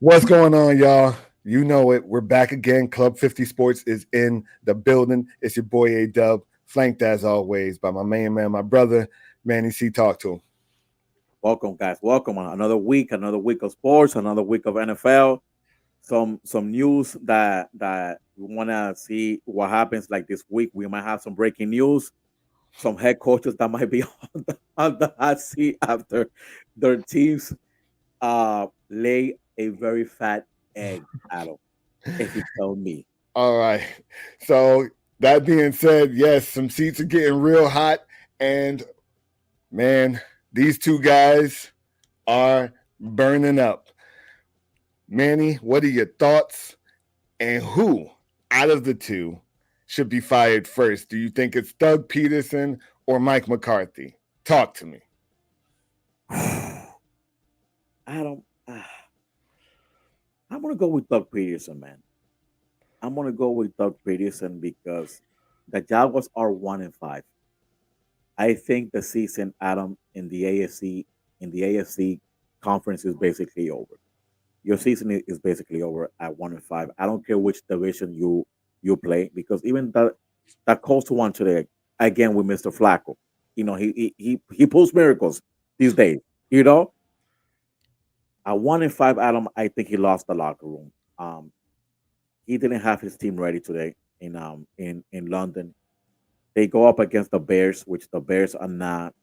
What's going on, y'all? You know it. We're back again. Club 50 Sports is in the building. It's your boy A Dub, flanked as always by my main man, my brother, Manny C. Talk to him. Welcome, guys. Welcome on another week of sports, another week of NFL. Some news that we want to see what happens. Like this week, we might have some breaking news. Some head coaches that might be on the hot seat after their teams lay a very fat egg. Adam, if you tell me. All right. So, that being said, yes, some seats are getting real hot. And man, these two guys are burning up. Manny, what are your thoughts? And who out of the two should be fired first? Do you think it's Doug Peterson or Mike McCarthy? Talk to me. Adam, I'm gonna go with Doug Peterson, man. I'm gonna go with Doug Peterson because the Jaguars are 1-5. I think the season, Adam, in the AFC conference is basically over. Your season is basically over at 1-5. I don't care which division you play because even that Colts one today again with Mr. Flacco. He pulls miracles these days. You know, at 1-5, Adam, I think he lost the locker room. He didn't have his team ready today in London. They go up against the Bears, which the Bears are not.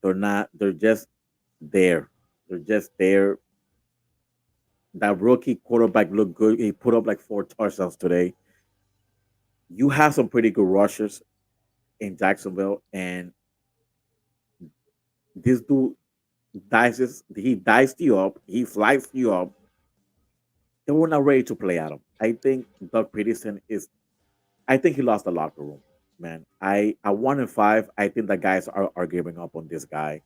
They're not. They're just there. They're just there. That rookie quarterback looked good. He put up like 4 touchdowns today. You have some pretty good rushers in Jacksonville, and this dude diced you up. He flies you up. They were not ready to play at him. I think Doug Peterson is. I think he lost the locker room, man. I at 1-5. I think the guys are giving up on this guy.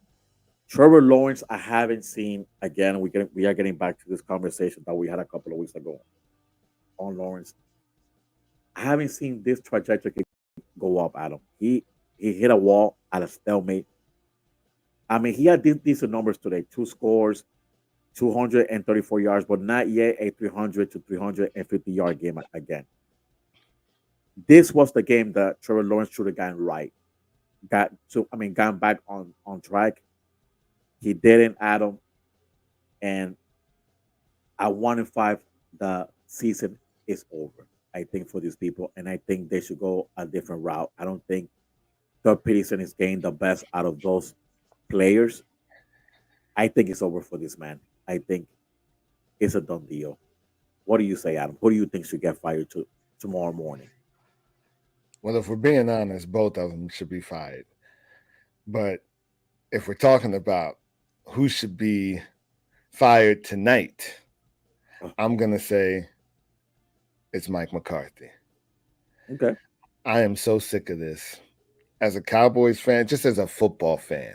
Trevor Lawrence, I haven't seen again. We are getting back to this conversation that we had a couple of weeks ago on Lawrence. I haven't seen this trajectory go up, Adam. He hit a wall at a stalemate. I mean, he had decent numbers today: 2 scores, 234 yards, but not yet a 300 to 350-yard game again. This was the game that Trevor Lawrence should have gotten right. Gotten back on track. He didn't, Adam, and at 1-5, the season is over. I think for these people, and I think they should go a different route. I don't think Doug Peterson is getting the best out of those players. I think it's over for this man. I think it's a done deal. What do you say, Adam? Who do you think should get fired tomorrow morning? Well, if we're being honest, both of them should be fired. But if we're talking about who should be fired tonight, I'm going to say it's Mike McCarthy. Okay. I am so sick of this. As a Cowboys fan, just as a football fan,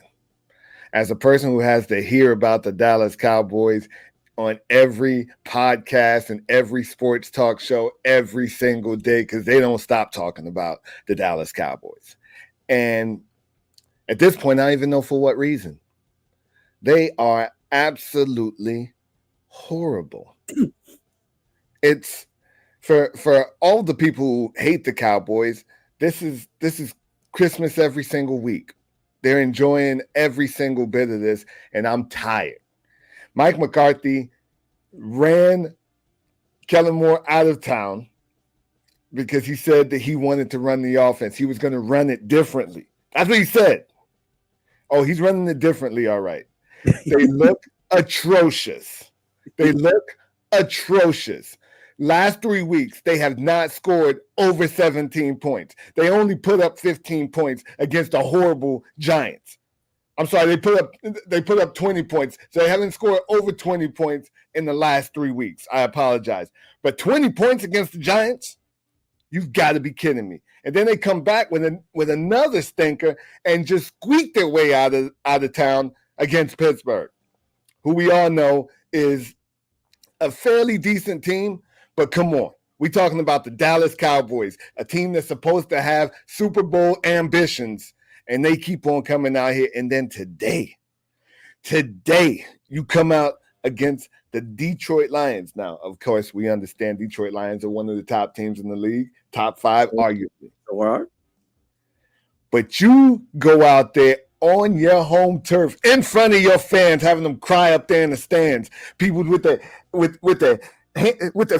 as a person who has to hear about the Dallas Cowboys on every podcast and every sports talk show every single day because they don't stop talking about the Dallas Cowboys. And at this point, I don't even know for what reason. They are absolutely horrible. It's for all the people who hate the Cowboys, this is Christmas every single week. They're enjoying every single bit of this, and I'm tired. Mike McCarthy ran Kellen Moore out of town because he said that he wanted to run the offense. He was going to run it differently. That's what he said. Oh, he's running it differently. All right. They look atrocious. They look atrocious. Last 3 weeks, they have not scored over 17 points. They only put up 15 points against the horrible Giants. I'm sorry, they put up 20 points. So they haven't scored over 20 points in the last 3 weeks. I apologize. But 20 points against the Giants? You've got to be kidding me. And then they come back with another stinker and just squeak their way out of town against Pittsburgh, who we all know is a fairly decent team. But come on, we're talking about the Dallas Cowboys, a team that's supposed to have Super Bowl ambitions, and they keep on coming out here. And then today, you come out against The Detroit Lions. Now, of course, we understand Detroit Lions are one of the top teams in the league, top 5, arguably. But you go out there on your home turf in front of your fans, having them cry up there in the stands, people with the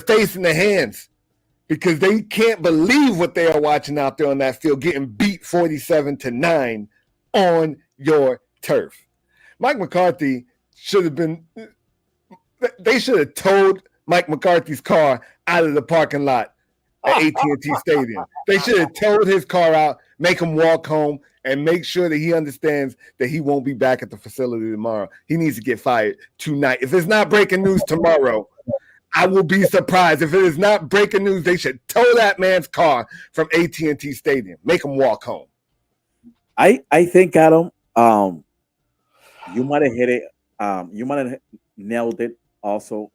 face in their hands, because they can't believe what they are watching out there on that field, getting beat 47-9 on your turf. Mike McCarthy should have been. They should have towed Mike McCarthy's car out of the parking lot at AT&T Stadium. They should have towed his car out, make him walk home, and make sure that he understands that he won't be back at the facility tomorrow. He needs to get fired tonight. If it's not breaking news tomorrow, I will be surprised. If it is not breaking news, they should tow that man's car from AT&T Stadium. Make him walk home. I think, Adam, you might have hit it. You might have nailed it also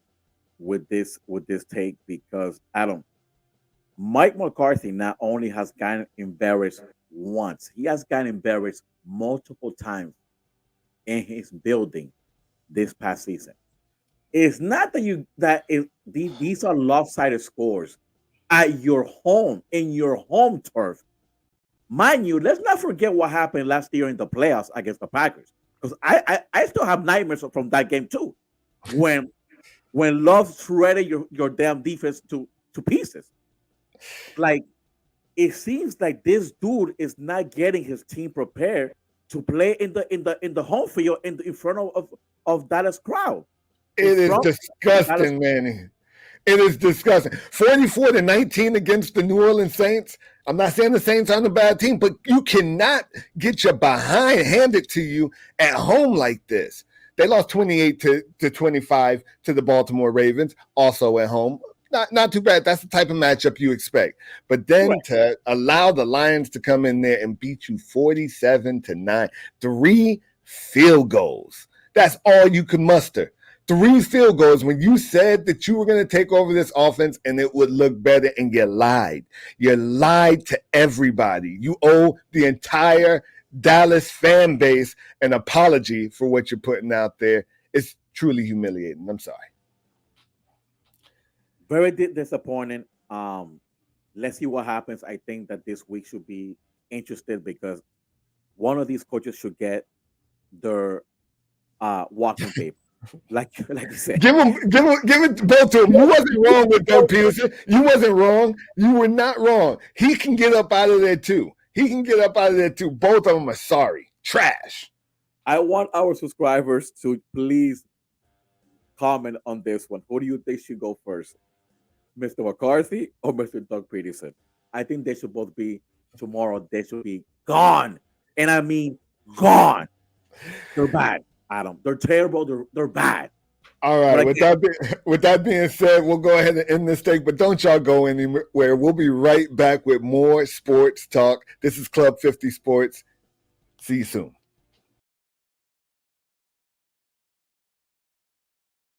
with this take, because Adam, Mike McCarthy not only has gotten embarrassed once, he has gotten embarrassed multiple times in his building this past season. It's not that these are lopsided scores at your home, in your home turf. Mind you, let's not forget what happened last year in the playoffs against the Packers, because I still have nightmares from that game too, when Love shredded your damn defense to pieces. Like, it seems like this dude is not getting his team prepared to play in the home field in front of Dallas crowd. It is disgusting, man. It is disgusting. 44-19 against the New Orleans Saints. I'm not saying the Saints aren't a bad team, but you cannot get your behind handed to you at home like this. They lost 28-25 to the Baltimore Ravens, also at home. Not too bad. That's the type of matchup you expect. But then to allow the Lions to come in there and beat you 47-9, 3 field goals. That's all you can muster. 3 field goals when you said that you were going to take over this offense and it would look better, and you lied. You lied to everybody. You owe the entire Dallas fan base an apology for what you're putting out there. It's truly humiliating. I'm sorry. Very disappointing. Let's see what happens. I think that this week should be interested, because one of these coaches should get their walking paper. Like you said, give it both to him. You wasn't wrong with Doug Peterson. You wasn't wrong. You were not wrong. He can get up out of there too. Both of them are sorry. Trash. I want our subscribers to please comment on this one. Who do you think should go first, Mr. McCarthy or Mr. Doug Peterson? I think they should both be tomorrow. They should be gone, and I mean gone. They're bad, Adam. They're terrible. They're bad. All right. With that being said, we'll go ahead and end this take, but don't y'all go anywhere. We'll be right back with more sports talk. This is Club 50 Sports. See you soon.